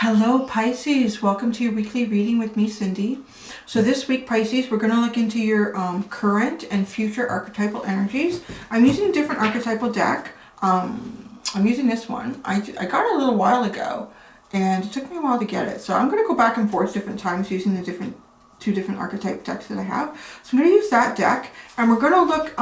Hello Pisces, welcome to your weekly reading with me, Cindy. So this week, Pisces, we're going to look into your current and future archetypal energies. I'm using a different archetypal deck. I'm using this one. I got it a little while ago and it took me a while to get it. So I'm going to go back and forth different times using the two different archetype decks that I have. So I'm going to use that deck and we're going to look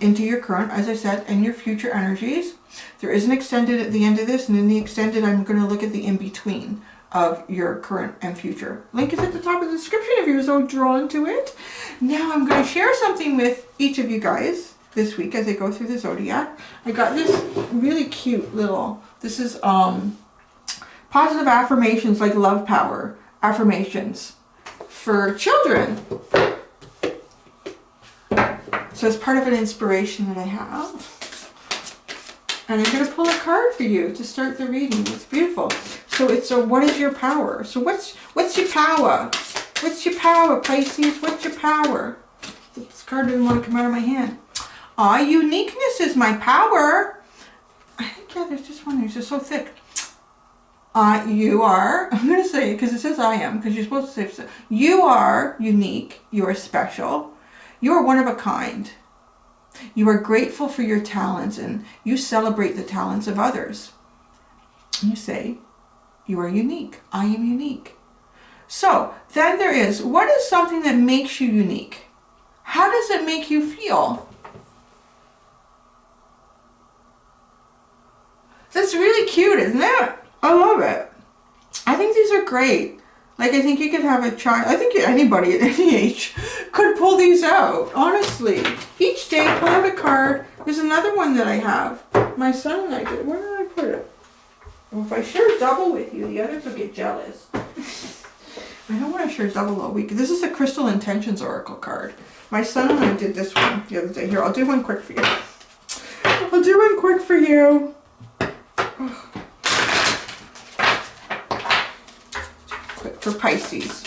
into your current, as I said, and your future energies. There is an extended at the end of this, and in the extended I'm going to look at the in-between of your current and future. Link is at the top of the description if you're so drawn to it. Now I'm going to share something with each of you guys this week as I go through the zodiac. I got this really cute little, this is positive affirmations, like love power affirmations for children. So it's part of an inspiration that I have. And I'm going to pull a card for you to start the reading. It's beautiful. So it's a, what is your power? So what's your power? What's your power, Pisces? What's your power? This card didn't want to come out of my hand. Uniqueness is my power. I think, yeah, there's just one. They're just so thick. You are, I'm going to say it because it says I am, because you're supposed to say so. You are unique. You are special. You are one of a kind. You are grateful for your talents and you celebrate the talents of others. You say, you are unique. I am unique. So then there is, what is something that makes you unique? How does it make you feel? That's really cute, isn't it? I love it. I think these are great. Like, I think you could have a child, I think anybody at any age could pull these out, honestly. Each day, pull out a card. There's another one that I have. My son and I did. Where did I put it? Well, if I share double with you, the others will get jealous. I don't want to share double all week. This is a Crystal Intentions Oracle card. My son and I did this one the other day. Here, I'll do one quick for you. I'll do one quick for you. Oh. For Pisces.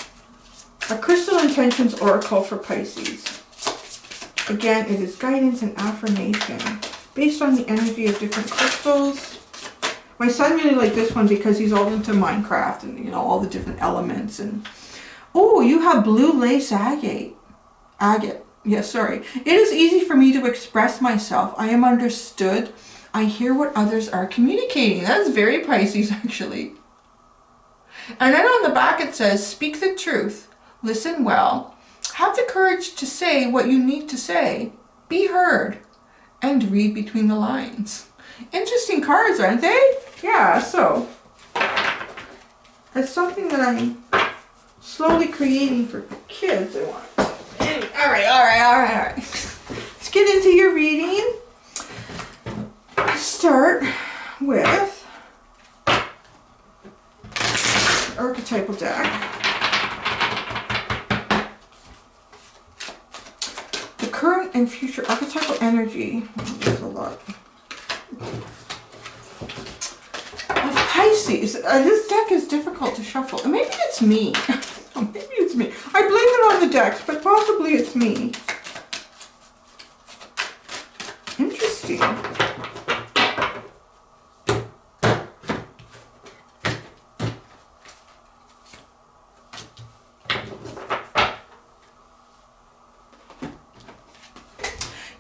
A Crystal Intentions Oracle for Pisces. Again, it is guidance and affirmation based on the energy of different crystals. My son really liked this one because he's all into Minecraft and, you know, all the different elements. And oh, you have blue lace agate. Agate. Yes, sorry. It is easy for me to express myself. I am understood. I hear what others are communicating. That's very Pisces, actually. And then on the back it says, speak the truth, listen well, have the courage to say what you need to say, be heard, and read between the lines. Interesting cards, aren't they? Yeah, so it's something that I'm slowly creating for kids. I want. All right. Let's get into your reading. Start with archetypal deck. The current and future archetypal energy. Oh, there's a lot. Of Pisces. This deck is difficult to shuffle. And maybe it's me. Maybe it's me. I blame it on the decks, but possibly it's me. Interesting.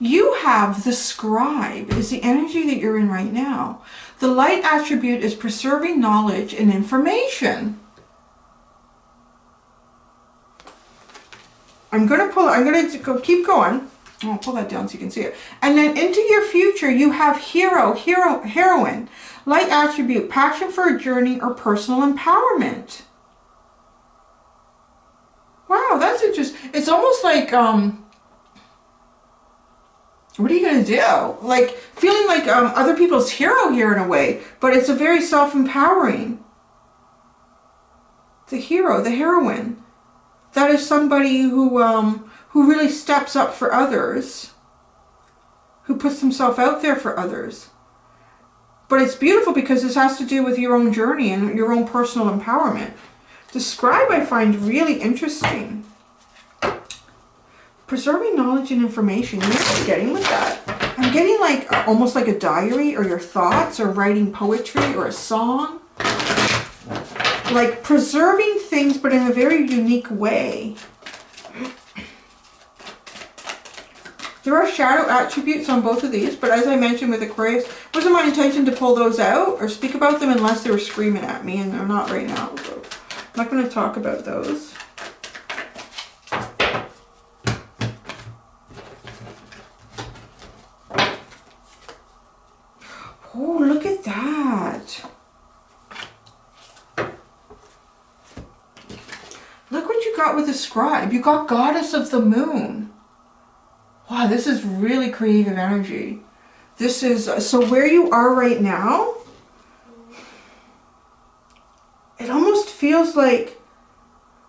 You have the scribe, is the energy that you're in right now. The light attribute is preserving knowledge and information. I'm going to go, keep going. I'll pull that down so you can see it. And then into your future, you have heroine. Light attribute, passion for a journey or personal empowerment. Wow, that's interesting. It's almost like, what are you going to do? Like, feeling like other people's hero here in a way, but it's a very self-empowering. The hero, the heroine. That is somebody who really steps up for others, who puts himself out there for others. But it's beautiful because this has to do with your own journey and your own personal empowerment. The scribe I find really interesting. Preserving knowledge and information. You know what I'm getting with that? I'm getting like almost like a diary or your thoughts or writing poetry or a song. like preserving things, but in a very unique way. There are shadow attributes on both of these, but as I mentioned with Aquarius, it wasn't my intention to pull those out or speak about them unless they were screaming at me, and they're not right now. So I'm not going to talk about those. Oh, look at that. Look what you got with the scribe. You got Goddess of the Moon. Wow, this is really creative energy. This is, so where you are right now, it almost feels like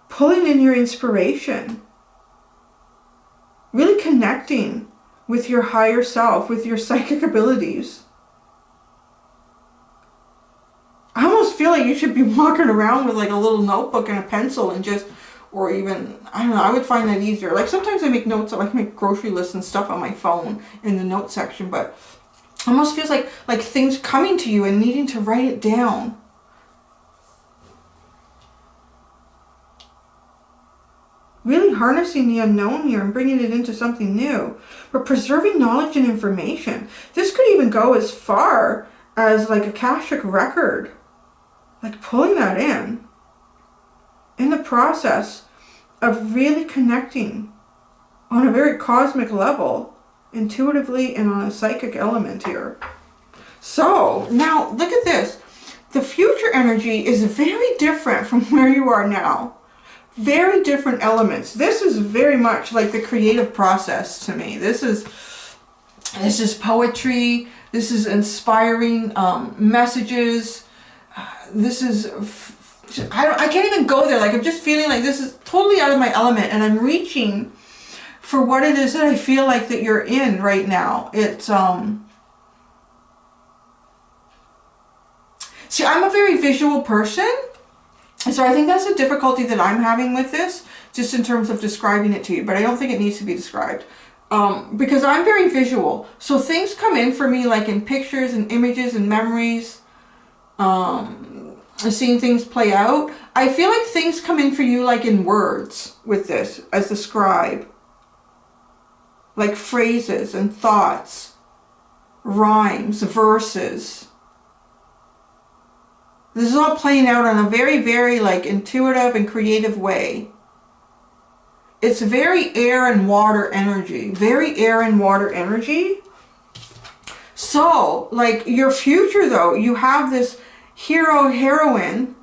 pulling in your inspiration. Really connecting with your higher self, with your psychic abilities. I almost feel like you should be walking around with like a little notebook and a pencil and just, or even, I don't know, I would find that easier. Like sometimes I make notes, I make grocery lists and stuff on my phone in the note section, but it almost feels like things coming to you and needing to write it down. Really harnessing the unknown here and bringing it into something new. But preserving knowledge and information. This could even go as far as like Akashic record. Like pulling that in the process of really connecting on a very cosmic level, intuitively and on a psychic element here. So now look at this. The future energy is very different from where you are now. Very different elements. This is very much like the creative process to me. This is poetry. This is inspiring messages. This is, I can't even go there. Like I'm just feeling like this is totally out of my element, and I'm reaching for what it is that I feel like that you're in right now. It's see, I'm a very visual person, and so I think that's the difficulty that I'm having with this, just in terms of describing it to you. But I don't think it needs to be described. Because I'm very visual. So things come in for me like in pictures and images and memories. Seeing things play out. I feel like things come in for you like in words with this as the scribe. Like phrases and thoughts, rhymes, verses. This is all playing out on a very, very like intuitive and creative way. It's very air and water energy. Very air and water energy. So, like your future though, you have this hero, heroine,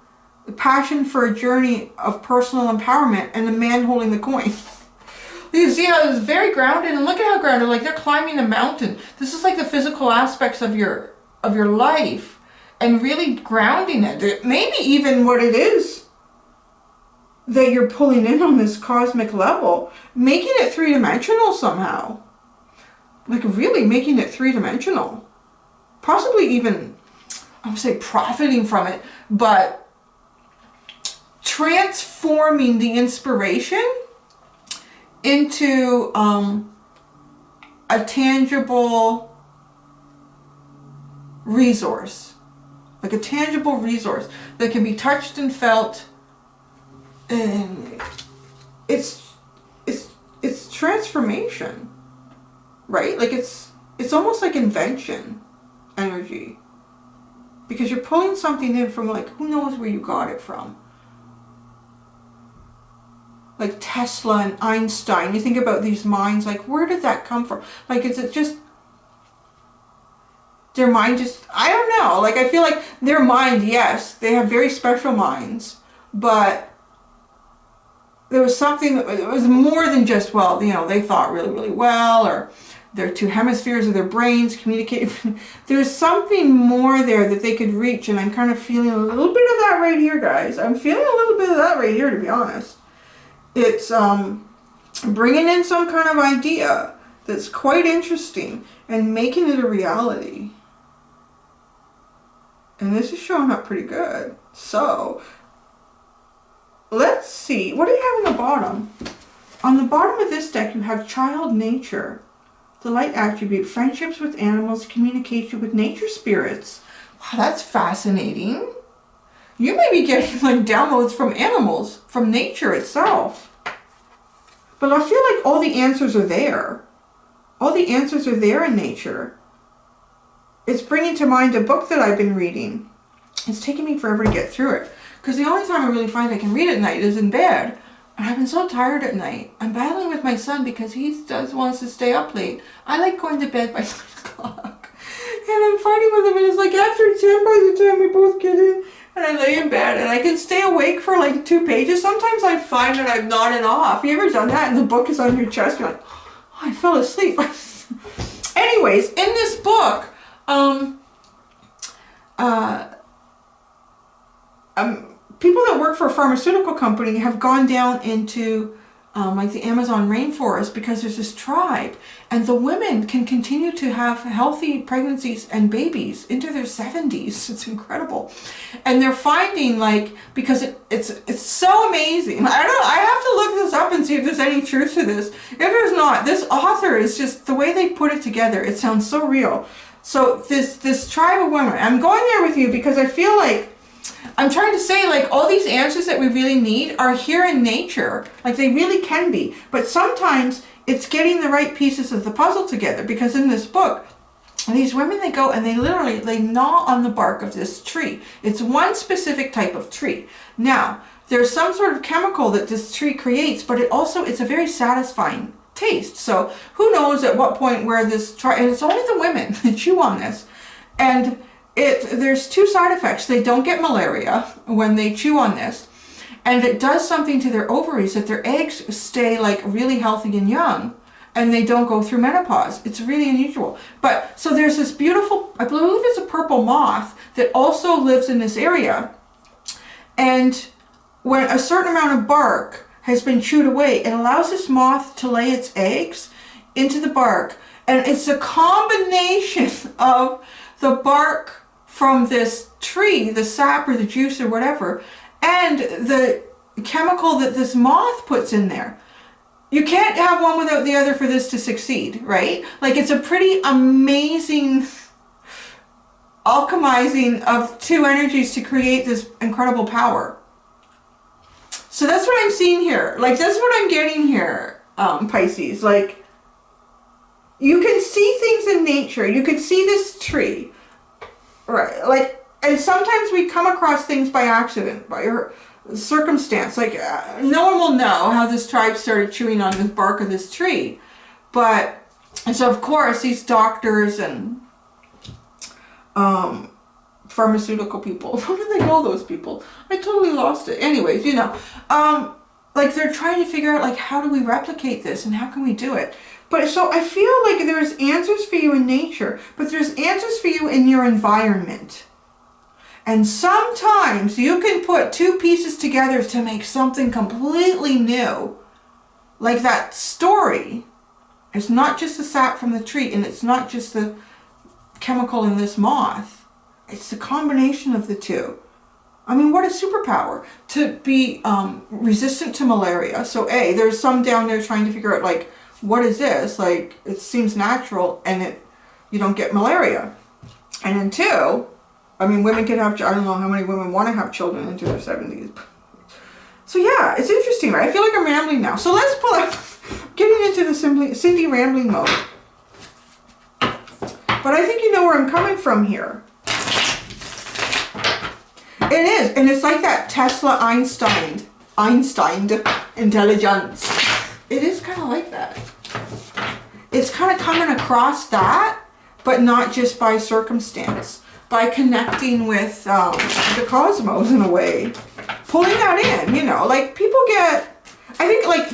the passion for a journey of personal empowerment, and the man holding the coin. You see how it's very grounded, and look at how grounded, like they're climbing a mountain. This is like the physical aspects of your life and really grounding it. Maybe even what it is that you're pulling in on this cosmic level, making it three-dimensional somehow. Like really making it three-dimensional. Possibly even, I would say profiting from it, but transforming the inspiration into a tangible resource. Like a tangible resource that can be touched and felt. And it's transformation, right? Like it's almost like invention energy, because you're pulling something in from like, who knows where you got it from. Like Tesla and Einstein, you think about these minds, like where did that come from? Like is it just their mind just, I don't know, like I feel like their mind, yes, they have very special minds, but there was something that it was more than just, well, you know, they thought really, really well, or their two hemispheres of their brains communicate. There's something more there that they could reach, and I'm kind of feeling a little bit of that right here, guys. I'm feeling a little bit of that right here, to be honest. It's bringing in some kind of idea that's quite interesting and making it a reality. And this is showing up pretty good. So let's see. What do you have on the bottom? On the bottom of this deck, you have child nature, the light attribute, friendships with animals, communication with nature spirits. Wow, that's fascinating. You may be getting like downloads from animals, from nature itself. But I feel like all the answers are there. All the answers are there in nature. It's bringing to mind a book that I've been reading. It's taking me forever to get through it. Because the only time I really find I can read at night is in bed. And I've been so tired at night. I'm battling with my son because he wants to stay up late. I like going to bed by 9 o'clock. And I'm fighting with him, and it's like after 10 by the time we both get in. And I lay in bed, and I can stay awake for like 2 pages. Sometimes I find that I've nodded off. You ever done that? And the book is on your chest. You're like, oh, I fell asleep. Anyways, in this book, people that work for a pharmaceutical company have gone down into like the Amazon rainforest because there's this tribe, and the women can continue to have healthy pregnancies and babies into their 70s. It's incredible. And they're finding, like, because it's so amazing. I have to look this up and see if there's any truth to this. If there's not, this author is just, the way they put it together, it sounds so real. So this tribe of women, I'm going there with you because I feel like I'm trying to say, like, all these answers that we really need are here in nature. Like, they really can be. But sometimes it's getting the right pieces of the puzzle together. Because in this book, these women, they go and they gnaw on the bark of this tree. It's one specific type of tree. Now, there's some sort of chemical that this tree creates, but it's a very satisfying taste. So who knows at what point where and it's only the women that chew on this. And there's 2 side effects. They don't get malaria when they chew on this, and it does something to their ovaries, that their eggs stay like really healthy and young, and they don't go through menopause. It's really unusual. But so there's this beautiful, I believe it's a purple moth that also lives in this area, and when a certain amount of bark has been chewed away, it allows this moth to lay its eggs into the bark, and it's a combination of the bark from this tree, the sap or the juice or whatever, and the chemical that this moth puts in there. You can't have one without the other for this to succeed, right? Like, it's a pretty amazing alchemizing of 2 energies to create this incredible power. So that's what I'm seeing here. Like, that's what I'm getting here, Pisces. Like, you can see things in nature. You can see this tree. Right, like, and sometimes we come across things by accident, by circumstance. Like, no one will know how this tribe started chewing on the bark of this tree. And so, of course, these doctors and pharmaceutical people, what do they call those people? I totally lost it. Anyways, like, they're trying to figure out, like, how do we replicate this and how can we do it? But so I feel like there's answers for you in nature, but there's answers for you in your environment. And sometimes you can put 2 pieces together to make something completely new. Like that story. It's not just the sap from the tree, and it's not just the chemical in this moth. It's the combination of the 2. I mean, what a superpower to be resistant to malaria. So there's some down there trying to figure out, like, what is this? Like, it seems natural, and you don't get malaria. And then 2, I mean, women can have, I don't know how many women want to have children into their 70s. So yeah, it's interesting, right? I feel like I'm rambling now. So let's pull up, getting into the Cindy rambling mode. But I think you know where I'm coming from here. It is, and it's like that Tesla Einstein intelligence. It is kind of like that. It's kind of coming across that, but not just by circumstance. By connecting with the cosmos in a way. Pulling that in, like people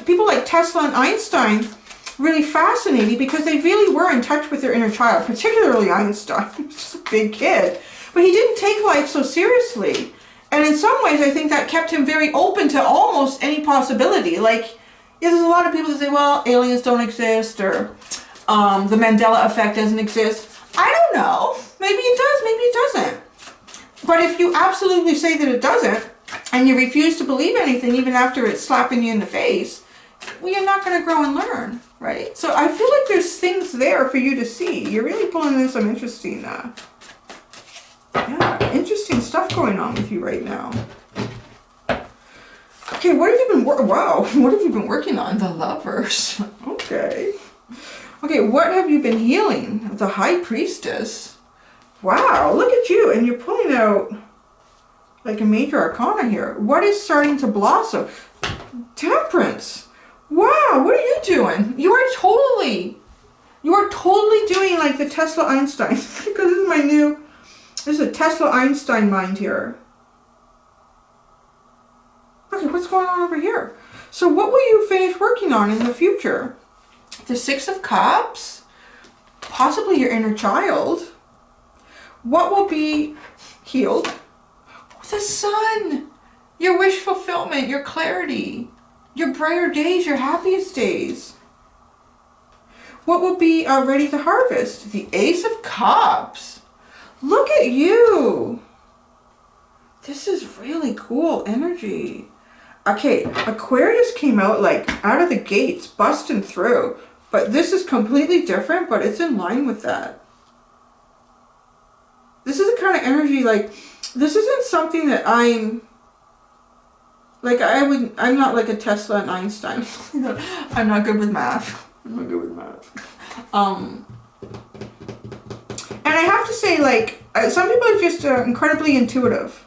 people like Tesla and Einstein really fascinating because they really were in touch with their inner child, particularly Einstein. He was just a big kid. But he didn't take life so seriously. And in some ways, I think that kept him very open to almost any possibility. Like, there's a lot of people that say, well, aliens don't exist, or the Mandela effect doesn't exist. I don't know. Maybe it does, maybe it doesn't. But if you absolutely say that it doesn't, and you refuse to believe anything even after it's slapping you in the face, well, you're not going to grow and learn, right? So I feel like there's things there for you to see. You're really pulling in some interesting Yeah, interesting stuff going on with you right now. Okay, what have you been what have you been working on? The Lovers. Okay. Okay, what have you been healing? The High Priestess. Wow, look at you. And you're pulling out like a major arcana here. What is starting to blossom? Temperance. Wow, what are you doing? You are totally doing like the Tesla Einstein. Because this is a Tesla Einstein mind here. Okay, what's going on over here? So what will you finish working on in the future? The Six of Cups, possibly your inner child. What will be healed? The Sun, your wish fulfillment, your clarity, your brighter days, your happiest days. What will be ready to harvest? The Ace of Cups. Look at you. This is really cool energy. Okay, Aquarius came out like out of the gates, busting through. But this is completely different, but it's in line with that. This is the kind of energy, like, this isn't something that I'm not like a Tesla and Einstein. I'm not good with math. I'm not good with math. And I have to say, like, some people are just incredibly intuitive.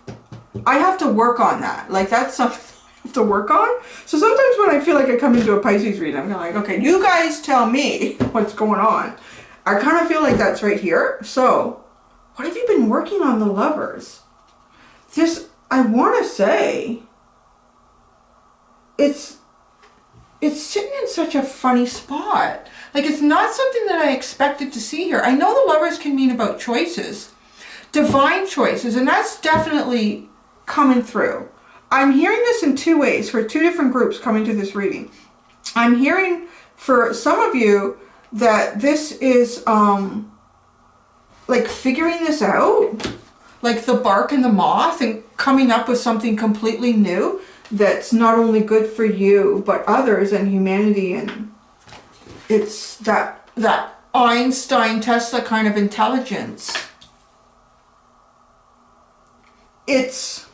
I have to work on that. Like, that's something I have to work on. So sometimes when I feel like I come into a Pisces reading, I'm kind of like, okay, you guys tell me what's going on. I kind of feel like that's right here. So, what have you been working on, the Lovers? This, I want to say, it's sitting in such a funny spot. Like, it's not something that I expected to see here. I know the Lovers can mean about choices, divine choices, and that's definitely coming through. I'm hearing this in two ways for two different groups coming to this reading. I'm hearing for some of you that this is like figuring this out, like the bark and the moth, and coming up with something completely new that's not only good for you but others and humanity. And it's that Einstein Tesla kind of intelligence. It's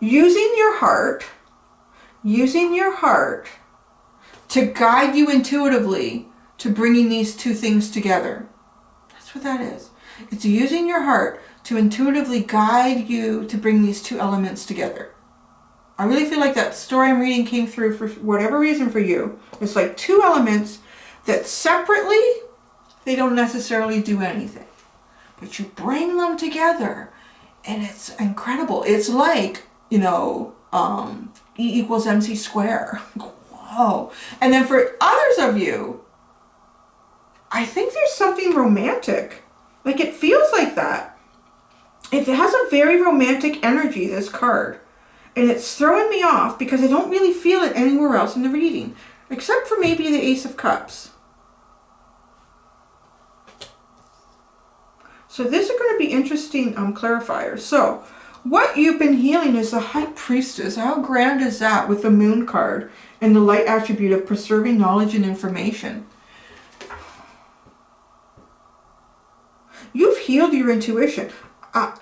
using your heart to guide you intuitively to bringing these two things together. That's what that is. It's using your heart to intuitively guide you to bring these two elements together. I really feel like that story I'm reading came through for whatever reason for you. It's like two elements that separately, they don't necessarily do anything. But you bring them together and it's incredible. It's like, you know, E equals MC square. Whoa. And then for others of you, I think there's something romantic. Like, it feels like that. It has a very romantic energy, this card. And it's throwing me off because I don't really feel it anywhere else in the reading. Except for maybe the Ace of Cups. So this is going to be interesting clarifiers. So, what you've been healing is the High Priestess. How grand is that with the Moon card and the light attribute of preserving knowledge and information? You've healed your intuition.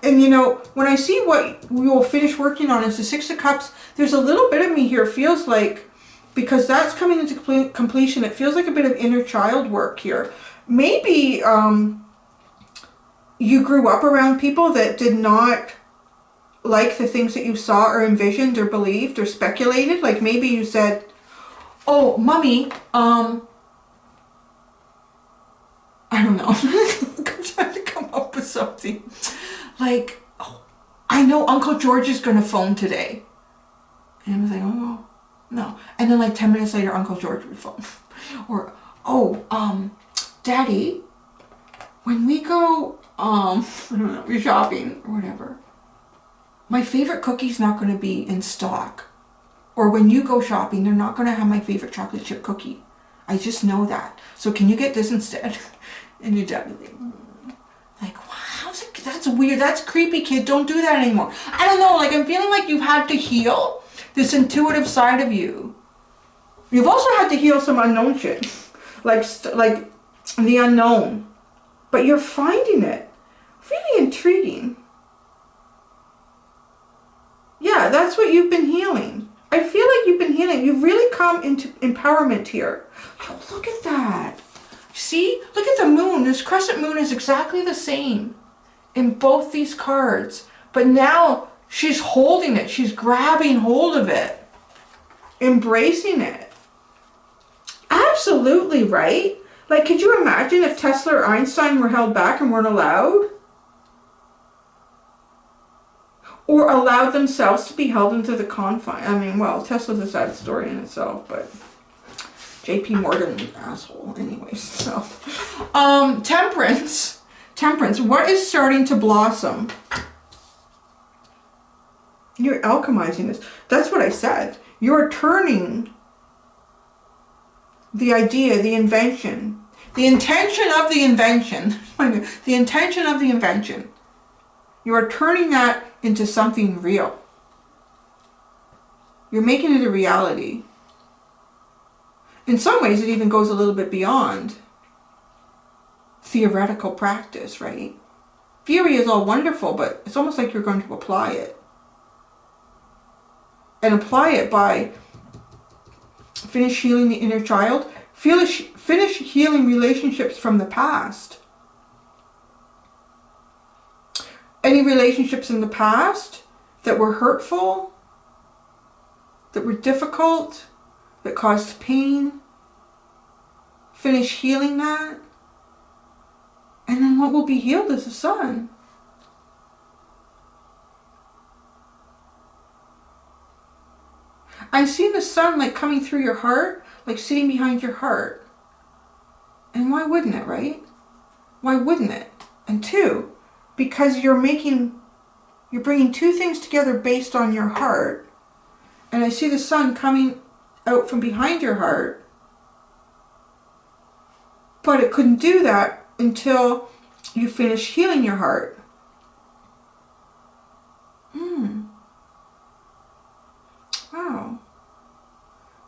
And you know, when I see what we will finish working on is the Six of Cups, there's a little bit of me here feels like, because that's coming into completion, it feels like a bit of inner child work here. Maybe you grew up around people that did not like the things that you saw or envisioned or believed or speculated. Like maybe you said, oh, mommy, I don't know. I'm trying to come up with something. Like, oh, I know Uncle George is going to phone today. And I was like, oh, no. And then like 10 minutes later, Uncle George would phone. Or, oh, Daddy, when we go, I don't know, we're shopping or whatever, my favorite cookie's not going to be in stock. Or when you go shopping, they're not going to have my favorite chocolate chip cookie. I just know that. So can you get this instead? And your dad would be like, wow, that's weird. That's creepy, kid. Don't do that anymore. I don't know. Like, I'm feeling like you've had to heal this intuitive side of you. You've also had to heal some unknown shit. like the unknown. But you're finding it. Really intriguing. Yeah, that's what you've been healing. I feel like you've been healing. You've really come into empowerment here. Oh, look at that. See? Look at the moon. This crescent moon is exactly the same in both these cards. But now she's holding it. She's grabbing hold of it. Embracing it. Absolutely, right? Like, could you imagine if Tesla or Einstein were held back and weren't allowed? Or allowed themselves to be held into the confine. I mean, well, Tesla's a sad story in itself, but JP Morgan, asshole. Anyways, so. Temperance. Temperance. What is starting to blossom? You're alchemizing this. That's what I said. You're turning the idea, the invention, the intention of the invention, the intention of the invention. You are turning that into something real. You're making it a reality. In some ways, it even goes a little bit beyond theoretical practice, right? Theory is all wonderful, but it's almost like you're going to apply it. And apply it by finish healing the inner child, finish healing relationships from the past. Any relationships in the past that were hurtful, that were difficult, that caused pain, finish healing that. And then what will be healed is the sun. I see the sun like coming through your heart, like sitting behind your heart. And why wouldn't it, right? Why wouldn't it? And two, because you're bringing two things together based on your heart. And I see the sun coming out from behind your heart. But it couldn't do that until you finish healing your heart. Wow.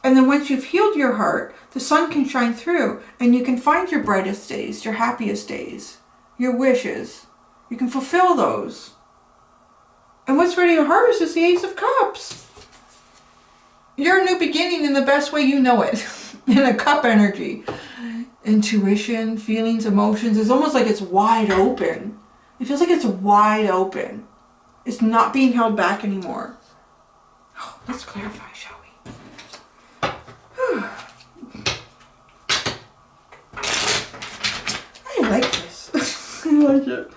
And then once you've healed your heart, the sun can shine through and you can find your brightest days, your happiest days, your wishes. You can fulfill those. And what's ready to harvest is the Ace of Cups. You're a new beginning in the best way you know it. In a cup energy. Intuition, feelings, emotions. It's almost like it's wide open. It feels like it's wide open. It's not being held back anymore. Oh, let's clarify, shall we? I like this. I like it.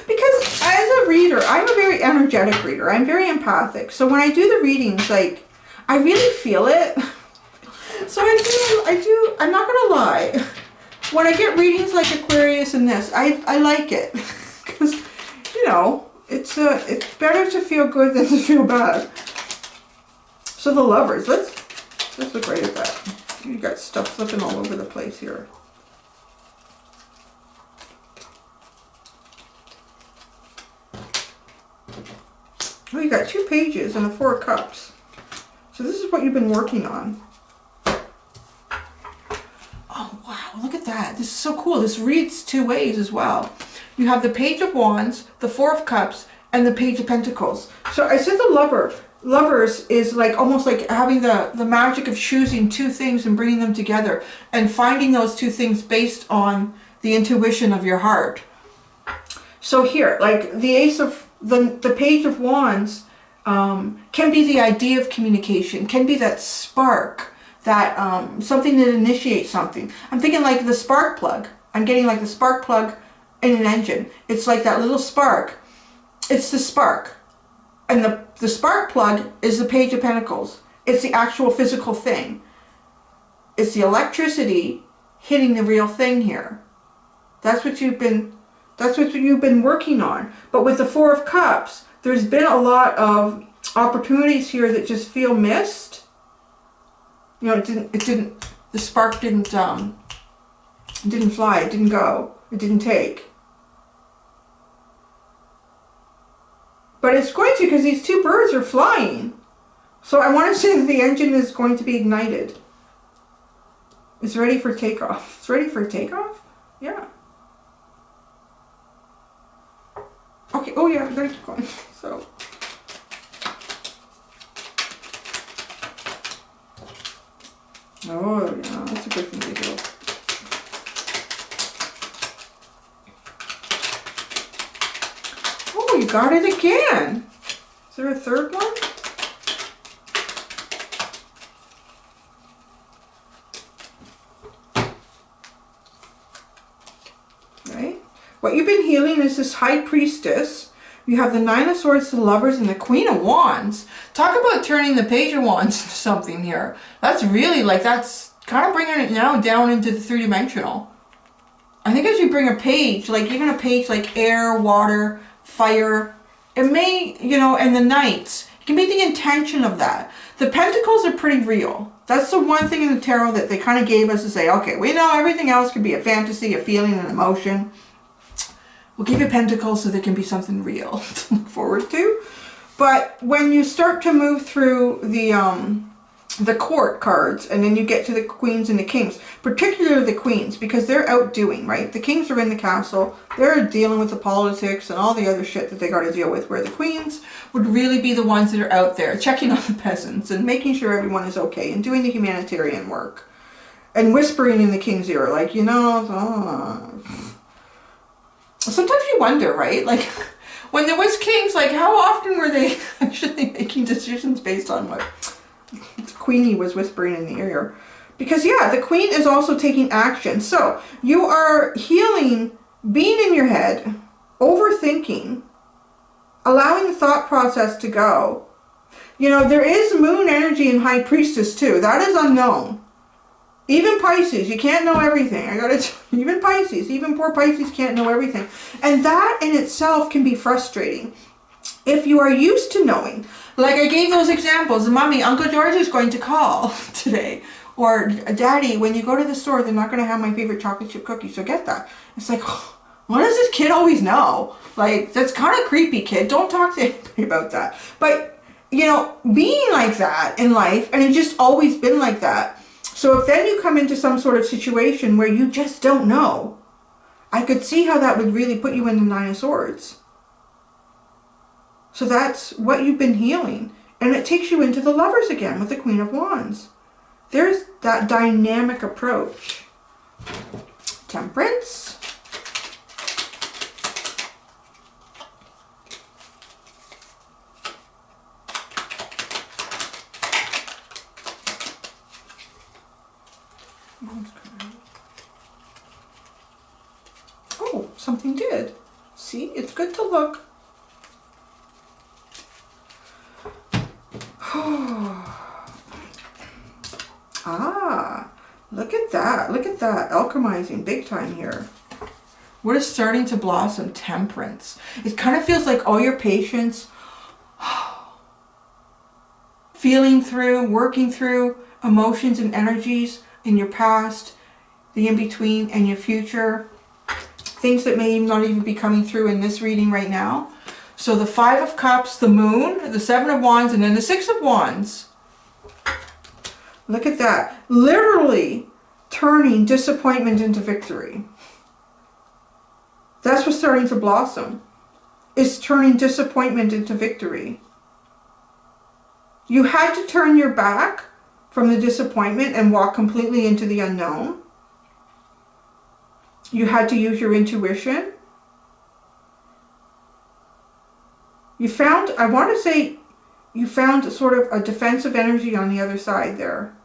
Because as a reader, I'm a very energetic reader. I'm very empathic. So when I do the readings, like, I really feel it. So I do, I'm not going to lie. When I get readings like Aquarius and this, I like it. Because, you know, it's better to feel good than to feel bad. So the Lovers, let's look right at that. You got stuff flipping all over the place here. Oh, you got 2 pages and a 4 of Cups. So this is what you've been working on. Oh, wow. Look at that. This is so cool. This reads 2 ways as well. You have the Page of Wands, the 4 of Cups, and the Page of Pentacles. So I said the Lovers is like almost like having the magic of choosing 2 things and bringing them together and finding those 2 things based on the intuition of your heart. So here, like the Ace of the Page of Wands can be the idea of communication, can be that spark, that something that initiates something. I'm thinking like the spark plug. I'm getting like the spark plug in an engine. It's like that little spark. It's the spark. And the spark plug is the Page of Pentacles. It's the actual physical thing. It's the electricity hitting the real thing here. That's what you've been working on. But with the 4 of Cups, there's been a lot of opportunities here that just feel missed. You know, the spark didn't fly, it didn't go, it didn't take. But it's going to, because these 2 birds are flying. So I want to say that the engine is going to be ignited. It's ready for takeoff. It's ready for takeoff? Yeah. Oh yeah, we gotta keep going. So. Oh yeah, that's a good thing to do. Oh, you got it again. Is there a third one? Right? What you've been healing is this High Priestess. You have the Nine of Swords, the Lovers, and the Queen of Wands. Talk about turning the Page of Wands into something here. That's really like, that's kind of bringing it now down into the three-dimensional. I think as you bring a page, like even a page like air, water, fire, it may, you know, and the Knights, it can be the intention of that. The Pentacles are pretty real. That's the one thing in the tarot that they kind of gave us to say, okay, we know everything else could be a fantasy, a feeling, an emotion. We'll give you Pentacles so there can be something real to look forward to. But when you start to move through the court cards, and then you get to the Queens and the Kings, particularly the Queens, because they're outdoing, right? The Kings are in the castle. They're dealing with the politics and all the other shit that they got to deal with, where the Queens would really be the ones that are out there checking on the peasants and making sure everyone is okay and doing the humanitarian work and whispering in the King's ear, like, you know, sometimes you wonder, right? Like, when there was kings, like, how often were they actually making decisions based on what Queenie was whispering in the ear? Because, yeah, the Queen is also taking action. So, you are healing, being in your head, overthinking, allowing the thought process to go. You know, there is moon energy in High Priestess, too. That is unknown. Even Pisces, you can't know everything. Even Pisces, even poor Pisces can't know everything. And that in itself can be frustrating. If you are used to knowing, like I gave those examples, Mommy, Uncle George is going to call today. Or, Daddy, when you go to the store, they're not going to have my favorite chocolate chip cookie, so get that. It's like, oh, what does this kid always know? Like, that's kind of creepy, kid. Don't talk to anybody about that. But, you know, being like that in life, and it's just always been like that. So if then you come into some sort of situation where you just don't know, I could see how that would really put you in the Nine of Swords. So that's what you've been healing. And it takes you into the Lovers again with the Queen of Wands. There's that dynamic approach. Temperance. Oh, something did. See, it's good to look. Ah, look at that. Look at that. Alchemizing big time here. What is starting to blossom? Temperance. It kind of feels like all your patience, feeling through, working through emotions and energies in your past, the in-between, and your future. Things that may not even be coming through in this reading right now. So the Five of Cups, the Moon, the Seven of Wands, and then the Six of Wands. Look at that. Literally turning disappointment into victory. That's what's starting to blossom. Is turning disappointment into victory. You had to turn your back from the disappointment and walk completely into the unknown. You had to use your intuition. You found, I want to say, you found sort of a defensive energy on the other side there.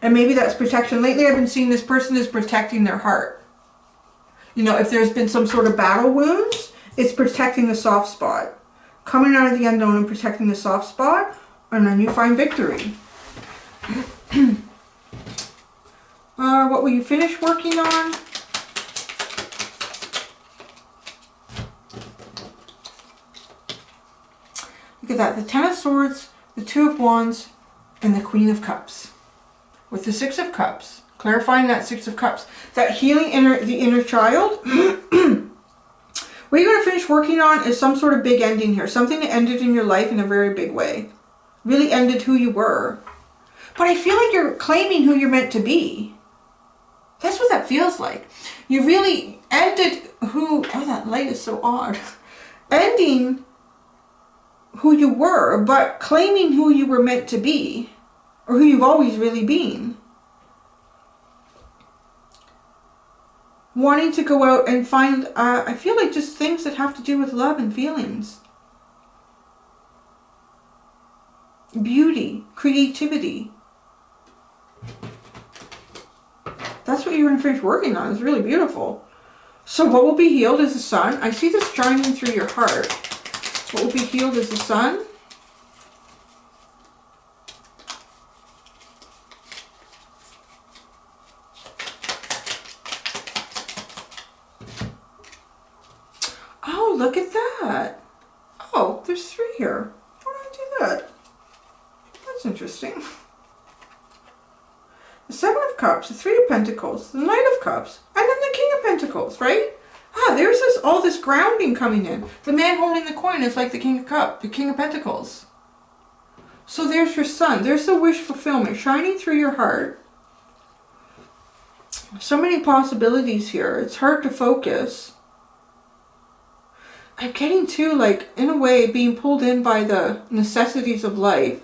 And maybe that's protection. Lately I've been seeing this person is protecting their heart. You know, if there's been some sort of battle wounds, it's protecting the soft spot. Coming out of the unknown and protecting the soft spot, and then you find victory. What will you finish working on? Look at that, the Ten of Swords, the Two of Wands, and the Queen of Cups. With the Six of Cups, clarifying that Six of Cups, that healing the inner child. What you're going to finish working on is some sort of big ending here. Something that ended in your life in a very big way. Really ended who you were. But I feel like you're claiming who you're meant to be. That's what that feels like. You really ended who... Oh, that light is so odd. ending who you were, but claiming who you were meant to be, or who you've always really been. Wanting to go out and find, I feel like just things that have to do with love and feelings. Beauty, creativity. That's what you're going to finish working on. It's really beautiful. So what will be healed is the sun. I see this shining through your heart. What will be healed is the sun. Oh, look at that. Oh, there's 3 here. Why did I do that? That's interesting. The 7 of Cups, the 3 of Pentacles, the Knight of Cups, and then the King of Pentacles, right? Ah, there's all this grounding coming in. The man holding the coin is like the King of Cups, the King of Pentacles. So there's your sun. There's the wish fulfillment shining through your heart. So many possibilities here. It's hard to focus. I'm getting too, like, in a way, being pulled in by the necessities of life.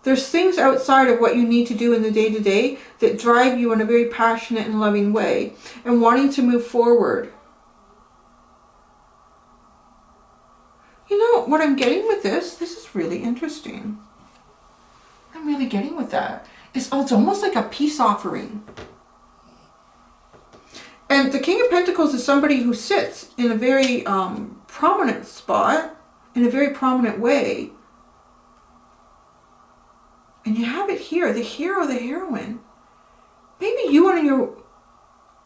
There's things outside of what you need to do in the day-to-day that drive you in a very passionate and loving way and wanting to move forward. You know, what I'm getting with this is really interesting. I'm really getting with that. It's almost like a peace offering. And the King of Pentacles is somebody who sits in a very prominent spot, in a very prominent way. And you have it here, the hero, the heroine. Maybe you and your,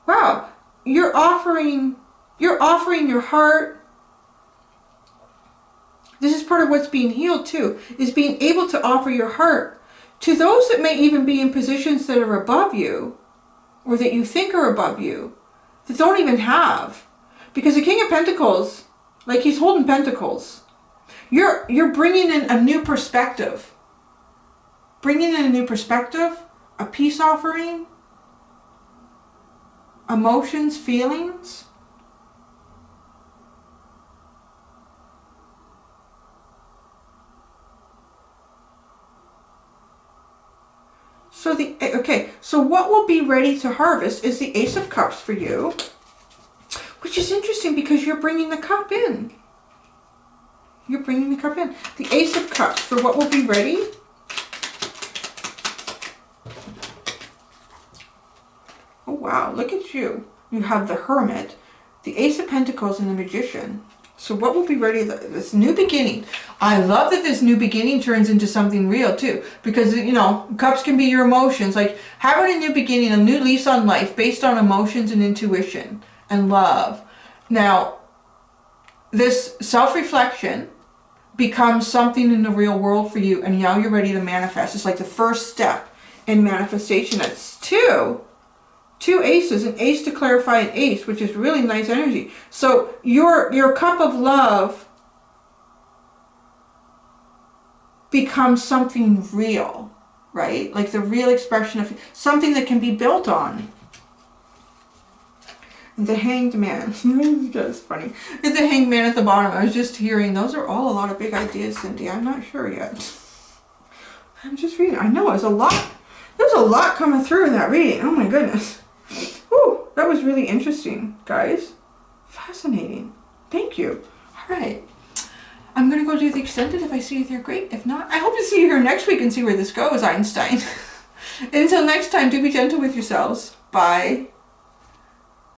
wow, you're offering your heart. This is part of what's being healed too, is being able to offer your heart to those that may even be in positions that are above you, or that you think are above you, that don't even have. Because the King of Pentacles, like he's holding pentacles. You're bringing in a new perspective. Bringing in a new perspective, a peace offering, emotions, feelings. So what will be ready to harvest is the Ace of Cups for you, which is interesting because you're bringing the cup in. You're bringing the cup in. The Ace of Cups for what will be ready. Oh, wow. Look at you. You have the Hermit, the Ace of Pentacles, and the Magician. So what will be ready? This new beginning. I love that this new beginning turns into something real too. Because, you know, cups can be your emotions. Like having a new beginning, a new lease on life based on emotions and intuition and love. Now, this self-reflection becomes something in the real world for you. And now you're ready to manifest. It's like the first step in manifestation. That's two aces, an ace to clarify an ace, which is really nice energy. So your cup of love becomes something real, right? Like the real expression of something that can be built on. The Hanged Man. That's funny. The Hanged Man at the bottom. I was just hearing, those are all a lot of big ideas, Cindy. I'm not sure yet. I'm just reading. I know, there's a lot coming through in that reading. Oh my goodness. Whew, that was really interesting, guys. Fascinating. Thank you. All right. I'm going to go do the extended. If I see you there, great. If not, I hope to see you here next week and see where this goes, Einstein. Until next time, do be gentle with yourselves. Bye.